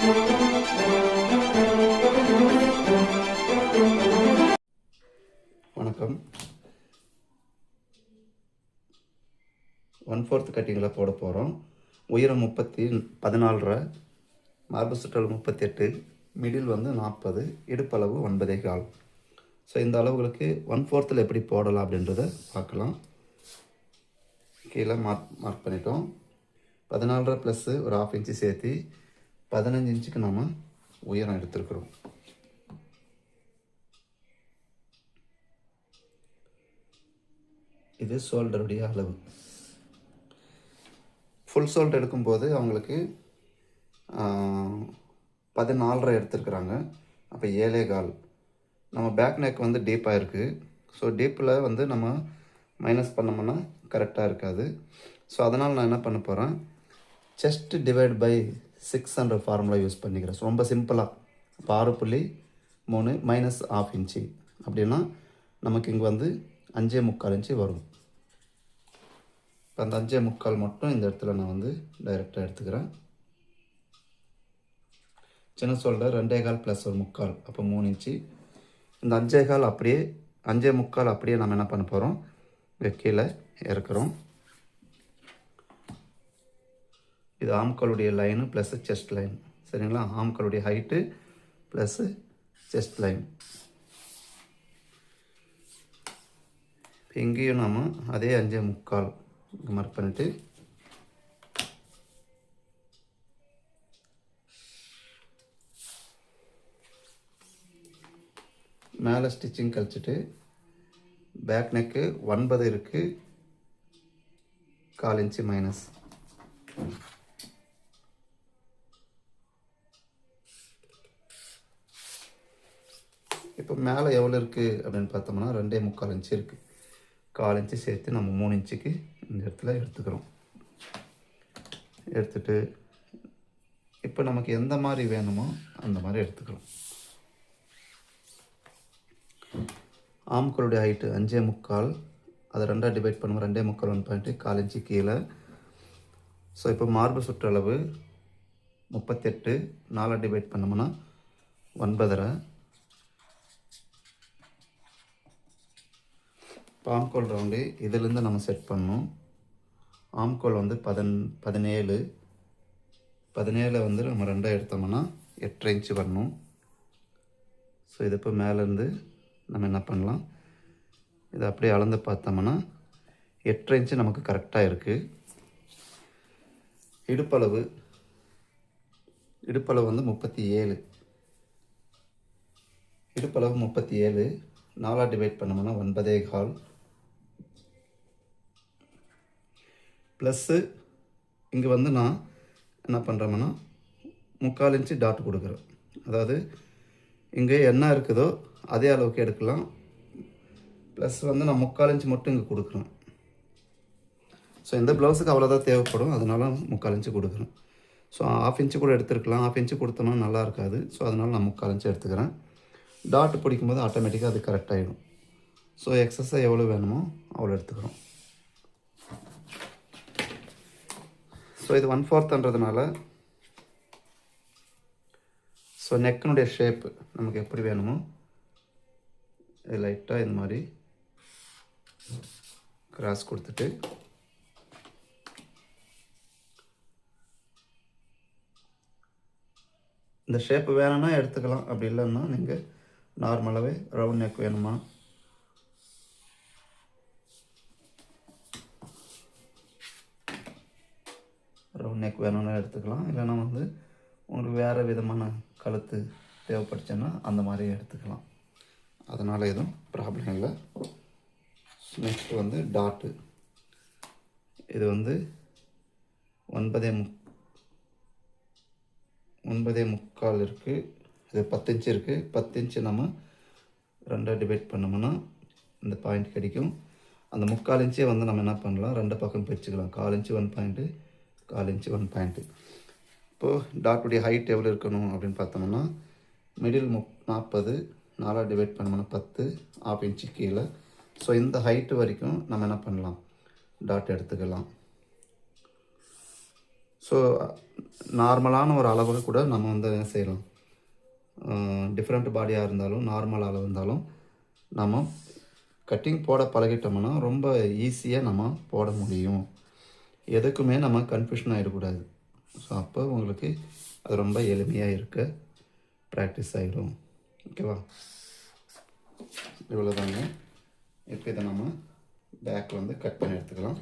வணக்கம். 1/4 கட்டிங்கில் போட போகிறோம். உயரம் 14.5, மார்பு சுற்றளவு 38, மிடில் வந்து 40, இடுப்பளவு 9.25. ஸோ இந்த அளவுகளுக்கு 1/4 எப்படி போடலாம் அப்படின்றத பார்க்கலாம். கீழே மார்க் பண்ணிட்டோம். 14 ப்ளஸ்ஸு ஒரு 1/2 இன்ச்சு சேர்த்து 15 இன்ச்சுக்கு நம்ம உயரம் எடுத்துருக்குறோம். இது ஷோல்டருடைய அளவு. ஃபுல் ஷோல்டர் எடுக்கும்போது அவங்களுக்கு 14.5 எடுத்துருக்குறாங்க. அப்போ 7.25. நம்ம பேக் நெக் வந்து டீப்பாக இருக்குது. ஸோ டீப்பில் வந்து நம்ம மைனஸ் பண்ணோம்னா கரெக்டாக இருக்காது. ஸோ அதனால் நான் என்ன பண்ண போகிறேன், chest divide by 600 formula use பண்ணிக்கிறேன். ரொம்ப சிம்பிளாக 6.3 மைனஸ் 1/2 இன்ச்சு அப்படின்னா நமக்கு இங்கே வந்து 5.25 இன்ச்சு வரும். இப்போ அந்த 5.25 மட்டும் இந்த இடத்துல நான் வந்து டைரெக்டாக எடுத்துக்கிறேன். சின்ன ஷோல்டர் 2.25 ப்ளஸ் ஒரு 3/4, அப்போ 3 இன்ச்சு. இந்த 5.25 அப்படியே 5.25 அப்படியே நம்ம என்ன பண்ண போகிறோம், கீழே இறக்குறோம். இது ஆம்காலுடைய லைனு ப்ளஸ் செஸ்ட் லைன், சரிங்களா? ஆம்காலுடைய ஹைட்டு ப்ளஸ்ஸு செஸ்ட் லைன். இப்போ இங்கேயும் நம்ம அதே 5.25 மார்க் பண்ணிவிட்டு மேலே ஸ்டிச்சிங் கழிச்சிட்டு பேக் நெக்கு 9 இருக்குது, 1/4 இன்ச்சு மைனஸ். இப்போ மேலே எவ்வளோ இருக்குது அப்படின்னு பார்த்தோம்னா 2.25 இன்ச்சு இருக்குது. 1/4 இன்ச்சு சேர்த்து நம்ம 3 இன்ச்சுக்கு இந்த இடத்துல எடுத்துக்கிறோம். எடுத்துகிட்டு இப்போ நமக்கு எந்த மாதிரி வேணுமோ அந்த மாதிரி எடுத்துக்கிறோம். ஆம்களுடைய ஹைட்டு 5.25, அதை 2ஆக டிவைட் பண்ணுவோம். 2.25 1.1 இன்ச்சு கீழே. ஸோ இப்போ மார்பு சுற்றளவு 38, 4ஆக டிவைட் பண்ணோம்னா 9.5. ஆம்கோல் ரவுண்டு இதிலேருந்து நம்ம செட் பண்ணணும். ஆம்கோல் வந்து 17 வந்து நம்ம 2ஆக எடுத்தோம்னா 8.5 இன்ச்சு வரணும். ஸோ இது இப்போ மேலேருந்து நம்ம என்ன பண்ணலாம், இதை அப்படியே அளந்து பார்த்தோம்னா 8.5 இன்ச்சு நமக்கு கரெக்டாக இருக்குது. இடுப்பளவு வந்து 37. இடுப்பளவு 37, 4ஆக டிவைட் பண்ணோம்னா 9.25 ப்ளஸ்ஸு இங்கே வந்து நான் என்ன பண்ணுறோம்னா 3/4 இன்ச்சு டாட் கொடுக்குறேன். அதாவது இங்கே என்ன இருக்குதோ அதே அளவுக்கு எடுக்கலாம். ப்ளஸ் வந்து நான் 3/4 இன்ச்சு மட்டும் இங்கே கொடுக்குறேன். ஸோ இந்த ப்ளவுஸுக்கு அவ்வளோதான் தேவைப்படும், அதனால 3/4 இன்ச்சு கொடுக்குறேன். ஸோ 1/2 இன்ச்சு கூட எடுத்துருக்கலாம். 1/2 இன்ச்சு கொடுத்தோம்னா நல்லா இருக்காது. ஸோ அதனால் நான் 3/4 இன்ச்சு எடுத்துக்கிறேன். டாட் பிடிக்கும்போது ஆட்டோமேட்டிக்காக அது கரெக்டாகிடும். ஸோ எக்ஸஸாக எவ்வளோ வேணுமோ அவ்வளோ எடுத்துக்கிறோம். ஸோ இது 1/4ன்றதுனால ஸோ நெக்கினுடைய ஷேப்பு நமக்கு எப்படி வேணுமோ இது லைட்டாக இந்த மாதிரி கிராஸ் கொடுத்துட்டு இந்த ஷேப்பு வேணும்னா எடுத்துக்கலாம். அப்படி இல்லைன்னா நீங்கள் நார்மலாகவே ரவுண்ட் நெக் வேணுமா, ரவுண்ட் நெக் வேணும்னா எடுத்துக்கலாம். இல்லைன்னா வந்து உங்களுக்கு வேறு விதமான கழுத்து தேவைப்பட்டுச்சுன்னா அந்த மாதிரி எடுத்துக்கலாம். அதனால் எதுவும் ப்ராப்ளம் இல்லை. நெக்ஸ்ட்டு வந்து டாட்டு. இது வந்து 9.25 இருக்குது. இது 10 இன்ச்சு இருக்குது. 10 இன்ச்சு நம்ம 2ஆக டிவைட் பண்ணோம்னா இந்த பாயிண்ட் கிடைக்கும். அந்த 3/4 இன்ச்சே வந்து நம்ம என்ன பண்ணலாம், 2 பக்கம் பிரிச்சுக்கலாம். 1/4 இன்ச்சு 1 பாயிண்ட்டு, 1/4 இன்ச்சு 1 பாயிண்ட்டு. இப்போது டாட்டுடைய ஹைட் எவ்வளோ இருக்கணும் அப்படின்னு பார்த்தோம்னா மிடில் 40, 4ஆக டிவைட் பண்ணோம்னா 10, 1/2 இன்ச்சு கீழே. ஸோ இந்த ஹைட்டு வரைக்கும் நம்ம என்ன பண்ணலாம், டாட் எடுத்துக்கலாம். ஸோ நார்மலான ஒரு அளவு கூட நம்ம வந்து என்ன செய்யலாம், டிஃப்ரெண்ட் பாடியாக இருந்தாலும் நார்மல் அளவு இருந்தாலும் நம்ம கட்டிங் போட பழகிட்டோம்னா ரொம்ப ஈஸியாக நம்ம போட முடியும். எதுக்குமே நம்ம கன்ஃபியூஷன் ஆகிடக்கூடாது. ஸோ அப்போ உங்களுக்கு அது ரொம்ப எளிமையாக இருக்க ப்ராக்டிஸ் ஆகிடும். ஓகேவா? இவ்வளோதாங்க. இப்போ இதை நம்ம பேக் வந்து கட் பண்ணி எடுத்துக்கலாம்.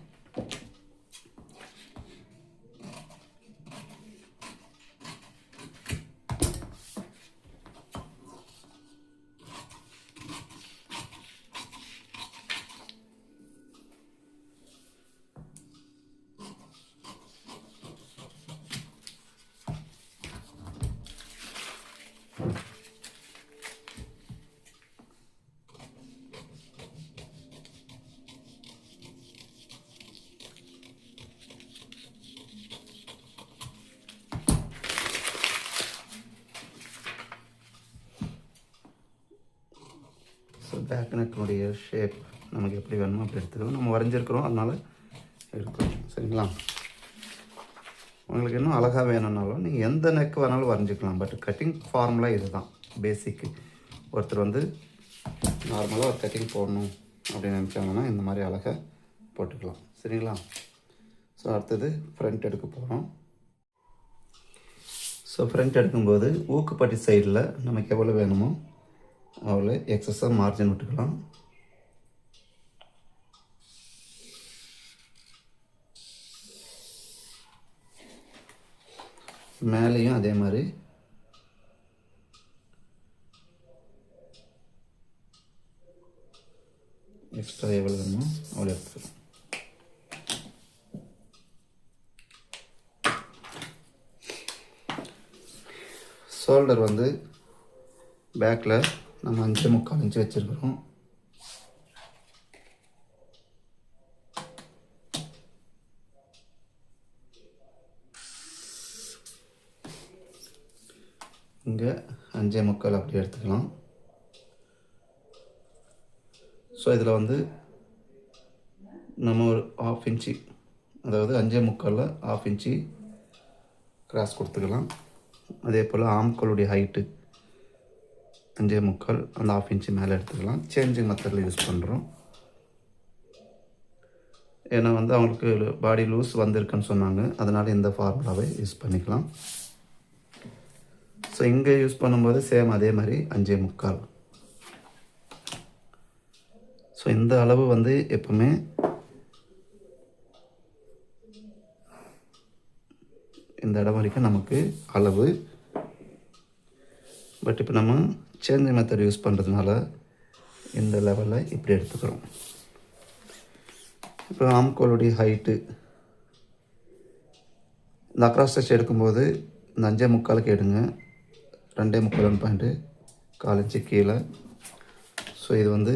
ஸோ பேக் நெக்கினுடைய ஷேப் நமக்கு எப்படி வேணுமோ அப்படி எடுத்துக்கலாம். நம்ம வரைஞ்சிருக்கிறோம், அதனால் எடுக்கிறோம். சரிங்களா? உங்களுக்கு இன்னும் அழகாக வேணும்னாலும் நீங்கள் எந்த நெக் வேணாலும் வரைஞ்சிக்கலாம். பட் கட்டிங் ஃபார்முலா இது தான் பேசிக்கு. ஒருத்தர் வந்து நார்மலாக ஒரு கட்டிங் போடணும் அப்படின்னு நினச்சாங்கன்னா இந்த மாதிரி அழகாக போட்டுக்கலாம். சரிங்களா? ஸோ அடுத்தது ஃப்ரண்ட் எடுக்க போகிறோம். ஸோ ஃப்ரண்ட் எடுக்கும்போது ஊக்குப்பட்டி சைடில் நமக்கு எவ்வளோ வேணுமோ அவ்வளோ எக்ஸஸாக மார்ஜின் விட்டுக்கலாம். மேலேயும் அதே மாதிரி எக்ஸ்ட்ரா எவ்வளோ வேணுமோ அவ்வளோ எடுத்துக்கலாம். ஷோல்டர் வந்து பேக்கில் நம்ம 5.25 இன்ச்சு வச்சுருக்கிறோம். இங்கே 5.25 அப்படி எடுத்துக்கலாம். ஸோ இதில் வந்து நம்ம ஒரு 1/2 இன்ச்சு, அதாவது 5.25 1/2 இன்ச்சு கிராஸ் கொடுத்துக்கலாம். அதே போல் ஆம்களுடைய ஹைட்டு 5.25, அந்த 1/2 இன்ச்சு மேலே எடுத்துக்கலாம். சேஞ்சிங் மெத்தடில் யூஸ் பண்ணுறோம். ஏன்னா வந்து அவங்களுக்கு பாடி லூஸ் வந்திருக்குன்னு சொன்னாங்க, அதனால் இந்த ஃபார்முலாவை யூஸ் பண்ணிக்கலாம். ஸோ இங்கே யூஸ் பண்ணும்போது சேம் அதே மாதிரி 5.25. ஸோ இந்த அளவு வந்து எப்பவுமே இந்த இடம் வரைக்கும் நமக்கு அளவு. பட் இப்போ நம்ம சேஞ்ச் மெத்தட் யூஸ் பண்ணுறதுனால இந்த லெவலில் இப்படி எடுத்துக்கிறோம். இப்போ ஆம்கோலுடைய ஹைட்டு இந்த அக்ராஸ் ஸ்டிச் எடுக்கும்போது இந்த 5.25 எடுங்க. 2.25 1/4 இன்ச்சு கீழே. ஸோ இது வந்து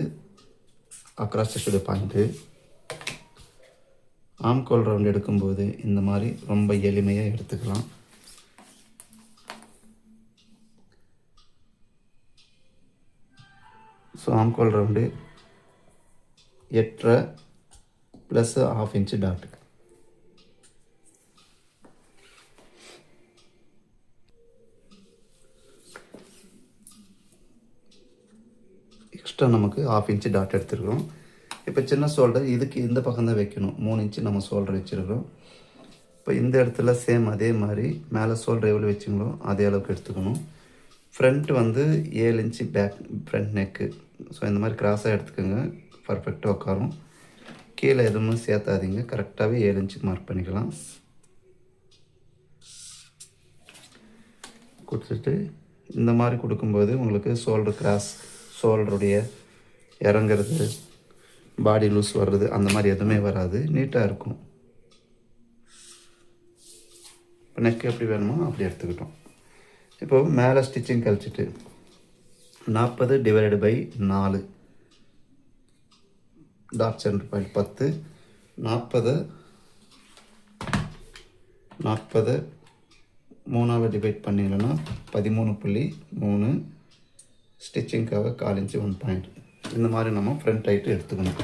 அக்ராஸ் ஸ்டிச்சோட பாயிண்ட்டு. ஆம்கோல் ரவுண்ட் எடுக்கும்போது இந்த மாதிரி ரொம்ப எளிமையாக எடுத்துக்கலாம். ஸோ ஆம்கோல் ரவுண்டு 8.5 ப்ளஸ் 1/2 இன்ச்சு டாட்டு. எக்ஸ்ட்ரா நமக்கு 1/2 இன்ச்சு டாட் எடுத்துருக்கிறோம். இப்போ சின்ன ஷோல்டர் இதுக்கு இந்த பக்கம் தான் வைக்கணும். 3 இன்ச்சு நம்ம ஷோல்டர் வச்சுருக்கிறோம். இப்போ இந்த இடத்துல சேம் அதே மாதிரி மேலே ஷோல்டர் எவ்வளோ வச்சிங்களோ அதே அளவுக்கு எடுத்துக்கணும். ஃப்ரண்ட் வந்து 7 inch back front neck. So இந்த மாதிரி கிராஸாக எடுத்துக்கோங்க, பர்ஃபெக்டாக உட்காரும். கீழே எதுவுமே சேர்த்தாதீங்க, கரெக்டாகவே 7 இன்ச்சுக்கு மார்க் பண்ணிக்கலாம். கொடுத்துட்டு இந்த மாதிரி கொடுக்கும்போது உங்களுக்கு ஷோல்டர் கிராஸ், ஷோல்டருடைய இறங்கிறது, பாடி லூஸ் வர்றது அந்த மாதிரி எதுவுமே வராது, நீட்டாக இருக்கும். இப்போ நெக் எப்படி வேணுமோ அப்படி எடுத்துக்கிட்டோம். இப்போது மேலே ஸ்டிச்சிங் கழிச்சிட்டு 40/4 டாட் சென்டர் பாயிண்ட் 10, 40 3ஆல் டிவைட் பண்ணிங்கன்னா 13.3 ஸ்டிச்சிங்காக 1/4 இன்ச்சு 1 பாயிண்ட். இந்த மாதிரி நம்ம ஃப்ரண்ட் ஹைட்டு எடுத்துக்கணும்.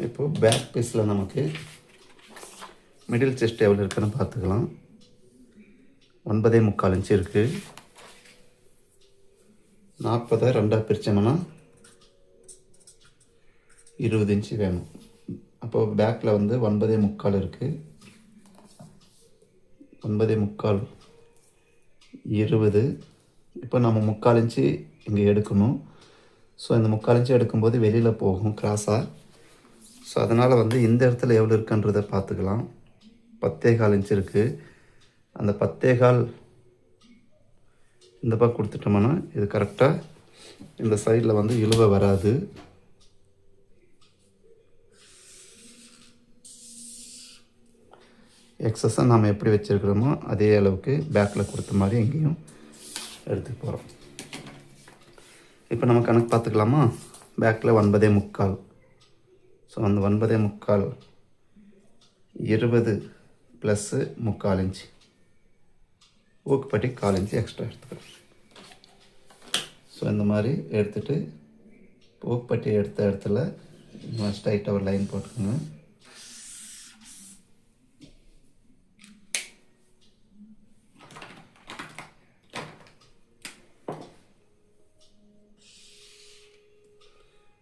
இப்போது பேக் பீஸில் நமக்கு மிடில் செஸ்ட் எவ்வளோ இருக்குன்னு பார்த்துக்கலாம். 9.25 இன்ச்சு இருக்குது. 40 2 பிரித்தோம்னா 20 இன்ச்சு வேணும். அப்போது பேக்கில் வந்து 9.25 இருக்குது. 9.25 20. இப்போ நம்ம 3/4 இன்ச்சு இங்கே எடுக்கணும். ஸோ இந்த 3/4 இன்ச்சு எடுக்கும்போது வெளியில் போகும் கிராஸாக. ஸோ அதனால் வந்து இந்த இடத்துல எவ்வளோ இருக்குன்றதை பார்த்துக்கலாம். 10.25 இன்ச்சு இருக்குது. அந்த 10.25 இந்த பக்கம் கொடுத்துட்டோம்னா இது கரெக்டாக இந்த சைடில் வந்து இழுவை வராது. எக்ஸஸாக நாம் எப்படி வச்சுருக்கிறோமோ அதே அளவுக்கு பேக்கில் கொடுத்த மாதிரி எங்கேயும் எடுத்துக்க போகிறோம். இப்போ நம்ம கணக்கு பார்த்துக்கலாமா? பேக்கில் 9.25. ஸோ அந்த 9.25 20 plus 3/4 inch, Ookkupatti 1/4 inch extra எடுத்துக்கிறோம். ஸோ இந்த மாதிரி எடுத்துகிட்டு ஊக்குப்பட்டி எடுத்த இடத்துல ஸ்ட்ரைட்டாக ஒரு லைன் போட்டுக்கோங்க.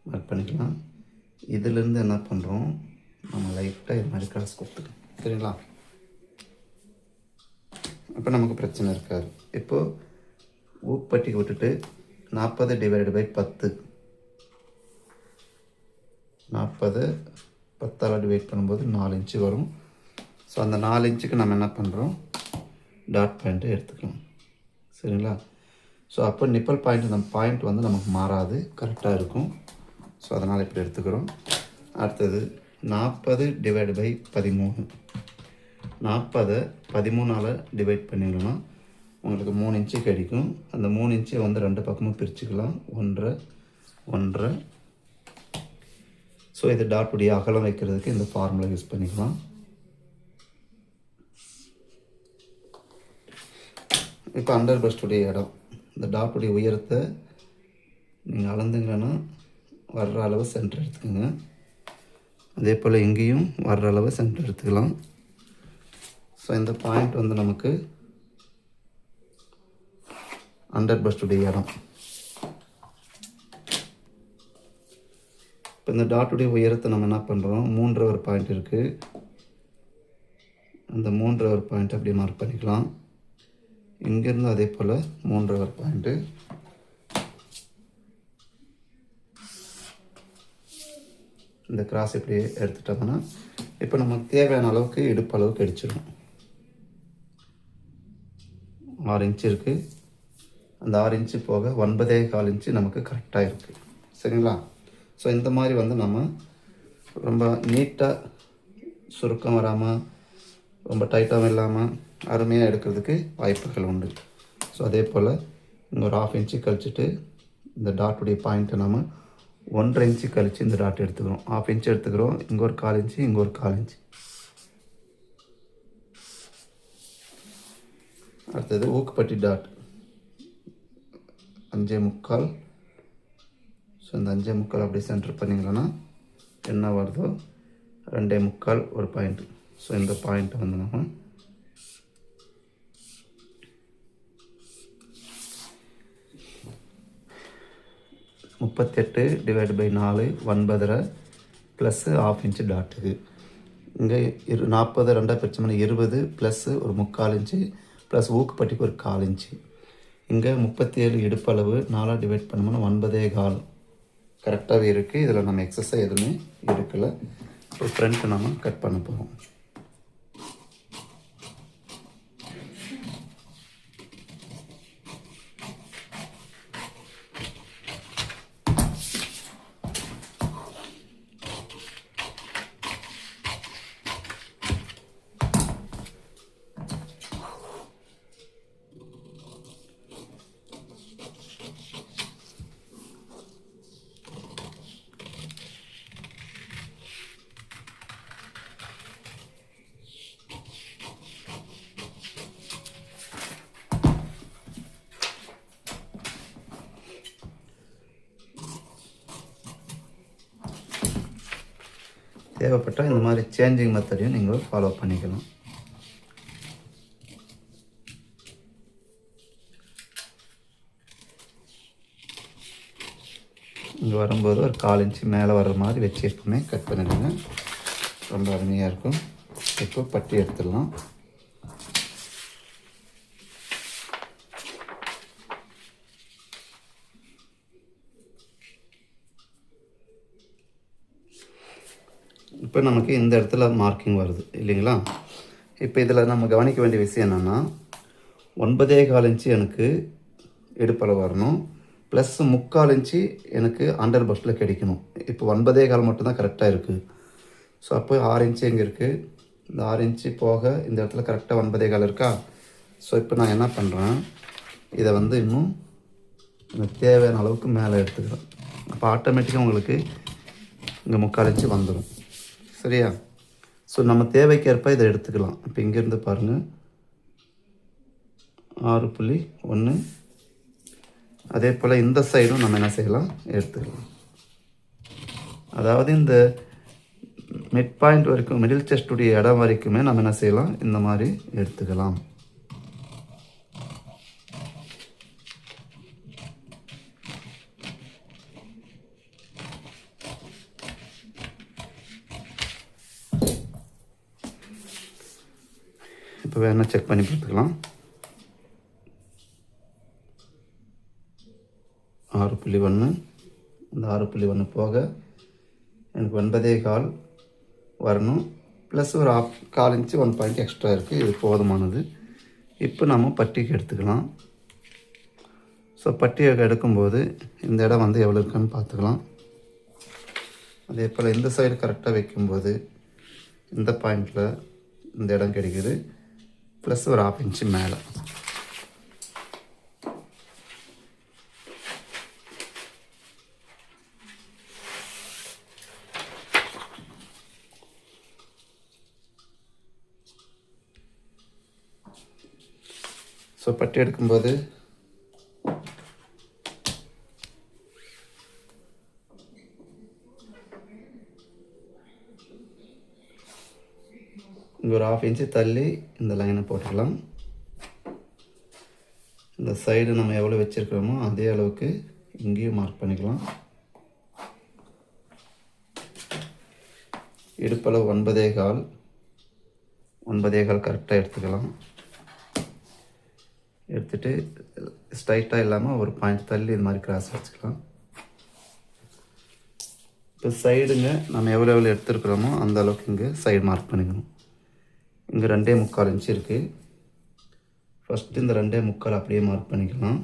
மார்க் பண்ணிக்கலாம். இதிலேருந்து என்ன பண்ணுறோம், நம்ம லைட்டாக இது மாதிரி கிராஸ் கொடுத்துக்கலாம். சரிங்களா? இப்போ நமக்கு பிரச்சனை இருக்காது. இப்போது ஊப்பட்டிக்கு விட்டுட்டு 40 / 10 40 10ஆல் டிவைட் பண்ணும்போது 4 இன்ச்சு வரும். ஸோ அந்த 4 இன்ச்சுக்கு நம்ம என்ன பண்ணுறோம், டாட் பாயிண்ட்டை எடுத்துக்கலாம். சரிங்களா? ஸோ அப்போ நிப்பல் பாயிண்ட் நம்ம பாயிண்ட் வந்து நமக்கு மாறாது, கரெக்டாக இருக்கும். ஸோ அதனால் இப்படி எடுத்துக்கிறோம். அடுத்தது 40 / 13. 40 13ஆல் டிவைட் பண்ணிங்கன்னா உங்களுக்கு 3 இன்ச்சு கிடைக்கும். அந்த 3 இன்ச்சை வந்து 2 பக்கமும் பிரிச்சுக்கலாம். 1 1. ஸோ இது டாட்டுடைய அகலம் வைக்கிறதுக்கு இந்த ஃபார்முலா யூஸ் பண்ணிக்கலாம். இப்போ அண்டர் பஸ்டுடைய இடம், இந்த டாட்டுடைய உயரத்தை நீங்கள் அளந்துங்கன்னா வர்ற அளவு சென்டர் எடுத்துக்கோங்க. அதே போல் இங்கேயும் வர்ற அளவு சென்டர் எடுத்துக்கலாம். ஸோ இந்த பாயிண்ட் வந்து நமக்கு அண்டர் பஸ்டுடைய இடம். இப்போ இந்த டாட்டுடைய உயரத்தை நம்ம என்ன பண்ணுறோம், 3 பாயிண்ட் இருக்குது. அந்த 3 பாயிண்ட் அப்படியே மார்க் பண்ணிக்கலாம். இங்கேருந்து அதே போல் 3 பாயிண்ட்டு. இந்த கிராஸ் இப்படி எடுத்துட்டோம்னா இப்போ நமக்கு தேவையான அளவுக்கு இடுப்பு அளவுக்கு அடிச்சிடும். 6 இன்ச்சு இருக்குது. அந்த 6 இன்ச்சு போக 9.25 இன்ச்சு நமக்கு கரெக்டாக இருக்குது. சரிங்களா? ஸோ இந்த மாதிரி வந்து நம்ம ரொம்ப நீட்டாக சுருக்கம் வராமல் ரொம்ப டைட்டாகவும் இல்லாமல் அருமையாக எடுக்கிறதுக்கு வாய்ப்புகள் உண்டு. ஸோ அதே போல் இங்கே ஒரு 1/2 இன்ச்சு கழிச்சிட்டு இந்த டாட்டுடைய பாயிண்ட்டை நம்ம 1.5 இன்ச்சு கழித்து இந்த டாட் எடுத்துக்கிறோம். 1/2 இன்ச்சு எடுத்துக்கிறோம். இங்கே ஒரு 1/4 இன்ச்சு, இங்கே ஒரு 1/4 இன்ச்சு. அடுத்தது ஊக்குப்பட்டி டாட் 5.25. ஸோ இந்த 5.25 அப்படியே சென்டர் பண்ணிங்கன்னா என்ன வருதோ 2.25 ஒரு பாயிண்ட்டு. ஸோ இந்த பாயிண்ட்டை வந்து நம்ம 38 / 4 9 ப்ளஸ்ஸு 1/2 இன்ச்சு டாட்டுக்கு. இங்கே 40 2 பிரிச்சோம்னா 20 ப்ளஸ்ஸு ஒரு 3/4 இன்ச்சு ப்ளஸ் ஊக்குப்பட்டிக்கு ஒரு 1/4 இன்ச்சு. இங்கே 37 இடுப்பளவு 4 டிவைட் பண்ணோம்னா 9.25 கரெக்டாகவே இருக்குது. இதில் நம்ம எக்ஸஸாக எதுவுமே இருக்கலை. இப்போ ஃப்ரண்ட்டு நம்ம கட் பண்ண போகிறோம். தேவைப்பட்டால் இந்த மாதிரி சேஞ்சிங் மெத்தடையும் நீங்கள் ஃபாலோ பண்ணிக்கலாம். இங்கே வரும்போது ஒரு 1/4 இன்ச்சு மேலே வர்ற மாதிரி வச்சு எப்பவுமே கட் பண்ணிடுங்க. ரொம்ப அருமையாக இருக்கும். இப்போ பட்டி எடுத்துடலாம். இப்போ நமக்கு இந்த இடத்துல மார்க்கிங் வருது இல்லைங்களா? இப்போ இதில் நம்ம கவனிக்க வேண்டிய விஷயம் என்னென்னா 9.25 இன்ச்சு எனக்கு இடுப்பளவு வரணும், ப்ளஸ் 3/4 இன்ச்சு எனக்கு அண்டர் பஸ்ட்டில் கிடைக்கணும். இப்போ 9.25 மட்டும்தான் கரெக்டாக இருக்குது. ஸோ அப்போ 6 இன்ச்சு எங்கே இருக்குது? இந்த 6 இன்ச்சு போக இந்த இடத்துல கரெக்டாக 9.25 இருக்கா? ஸோ இப்போ நான் என்ன பண்ணுறேன், இதை வந்து இன்னும் எனக்கு தேவையான அளவுக்கு மேலே எடுத்துக்கிறேன். அப்போ ஆட்டோமேட்டிக்காக உங்களுக்கு இங்கே 3/4 இன்ச்சு வந்துடும். சரியா? ஸோ நம்ம தேவைக்கேற்ப இதை எடுத்துக்கலாம். இப்போ இங்கேருந்து பாருங்கள் 6.1. அதே போல் இந்த சைடும் நம்ம என்ன செய்யலாம், எடுத்துக்கலாம். அதாவது இந்த மிட் பாயிண்ட் வரைக்கும், மிடில் செஸ்டுடைய இடம் வரைக்குமே நம்ம என்ன செய்யலாம், இந்த மாதிரி எடுத்துக்கலாம். இப்போ வேணால் செக் பண்ணி பார்த்துக்கலாம். 6.1. இந்த 6.1 போக எனக்கு 9.25 வரணும், ப்ளஸ் ஒரு 1/4 இன்ச்சு 1 பாயிண்ட் எக்ஸ்ட்ரா இருக்குது. இது போதுமானது. இப்போ நம்ம பட்டிக்கு எடுத்துக்கலாம். ஸோ பட்டியை எடுக்கும்போது இந்த இடம் வந்து எவ்வளோ இருக்குன்னு பார்த்துக்கலாம். அதே போல் இந்த சைடு கரெக்டாக வைக்கும்போது இந்த பாயிண்டில் இந்த இடம் கிடைக்குது, ப்ளஸ் ஒரு 1/2 இன்ச்சு மேலே. ஸோ பட்டி எடுக்கும்போது இங்கே ஒரு 1/2 இன்ச்சு தள்ளி இந்த லைனை போட்டுக்கலாம். இந்த சைடு நம்ம எவ்வளோ வச்சுருக்கிறோமோ அதே அளவுக்கு இங்கேயும் மார்க் பண்ணிக்கலாம். இடுப்பளவு 9.25 கரெக்டாக எடுத்துக்கலாம். எடுத்துகிட்டு ஸ்ட்ரைட்டாக இல்லாமல் ஒரு பாயிண்ட் தள்ளி இது மாதிரி கிராஸ் வச்சுக்கலாம். இப்போ சைடுங்க நம்ம எவ்வளோ எடுத்துருக்குறோமோ அந்த அளவுக்கு இங்கே சைடு மார்க் பண்ணிக்கணும். இங்கே 2.25 இன்ச்சு இருக்குது. ஃபஸ்ட்டு இந்த 2.25 அப்படியே மார்க் பண்ணிக்கலாம்.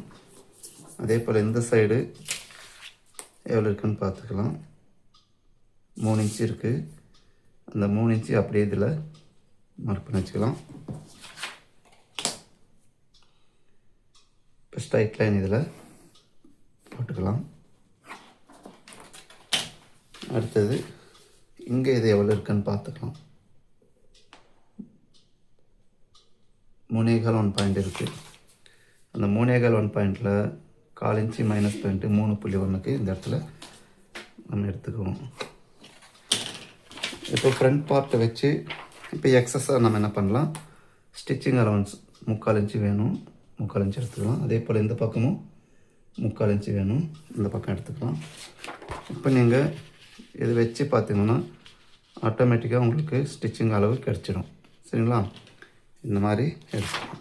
அதே போல் இந்த சைடு எவ்வளோ இருக்குன்னு பார்த்துக்கலாம். 3 இன்ச்சு இருக்குது. அந்த 3 இன்ச்சு அப்படியே இதில் மார்க் பண்ணி வச்சுக்கலாம். இப்போ ஸ்ட்ரைட் லைன் இதில் போட்டுக்கலாம். அடுத்தது இங்கே இது எவ்வளோ இருக்குன்னு பார்த்துக்கலாம். 3.25 1 பாயிண்ட் இருக்குது. அந்த 3.25 1 பாயிண்டில் 1/4 இன்ச்சு மைனஸ் பாயிண்ட்டு 3.1க்கு இந்த இடத்துல நம்ம எடுத்துக்குவோம். இப்போ ஃப்ரண்ட் பார்ட்டை வச்சு இப்போ எக்ஸஸாக நம்ம என்ன பண்ணலாம், ஸ்டிச்சிங் அலவன்ஸ் 3/4 இன்ச்சு வேணும், 3/4 இன்ச்சு எடுத்துக்கலாம். அதே போல் இந்த பக்கமும் 3/4 இன்ச்சு வேணும், இந்த பக்கம் எடுத்துக்கலாம். இப்போ நீங்கள் இது வச்சு பார்த்தீங்கன்னா ஆட்டோமேட்டிக்காக உங்களுக்கு ஸ்டிச்சிங் அளவு கிடச்சிடும். சரிங்களா? இந்த மாதிரி எடுத்துக்கலாம்.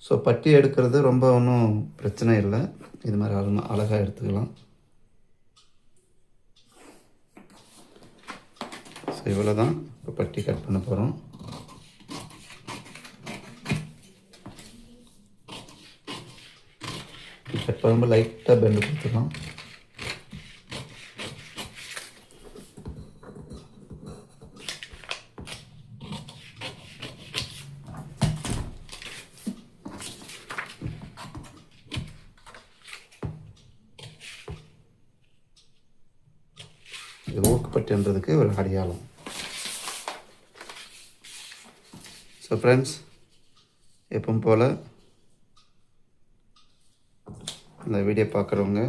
ஸோ பட்டி எடுக்கிறது ரொம்ப ஒன்றும் பிரச்சனை இல்லை. இது மாதிரி அழகாக எடுத்துக்கலாம். ஸோ இவ்வளோ தான் இப்போ பட்டி கட் பண்ண போகிறோம். கட் பண்ணும்போது லைட்டாக பெண்டு கொடுத்துக்கலாம். இது ஊக்குப்பட்டுன்றதுக்கு ஒரு அடையாளம். ஸோ ஃப்ரெண்ட்ஸ், எப்பவும் போல் இந்த வீடியோ பார்க்குறவங்க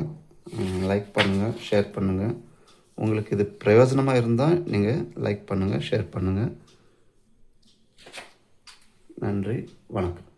லைக் பண்ணுங்கள், ஷேர் பண்ணுங்கள், உங்களுக்கு இது பிரயோஜனமாக இருந்தால் நீங்கள் லைக் பண்ணுங்கள், ஷேர் பண்ணுங்கள். நன்றி, வணக்கம்.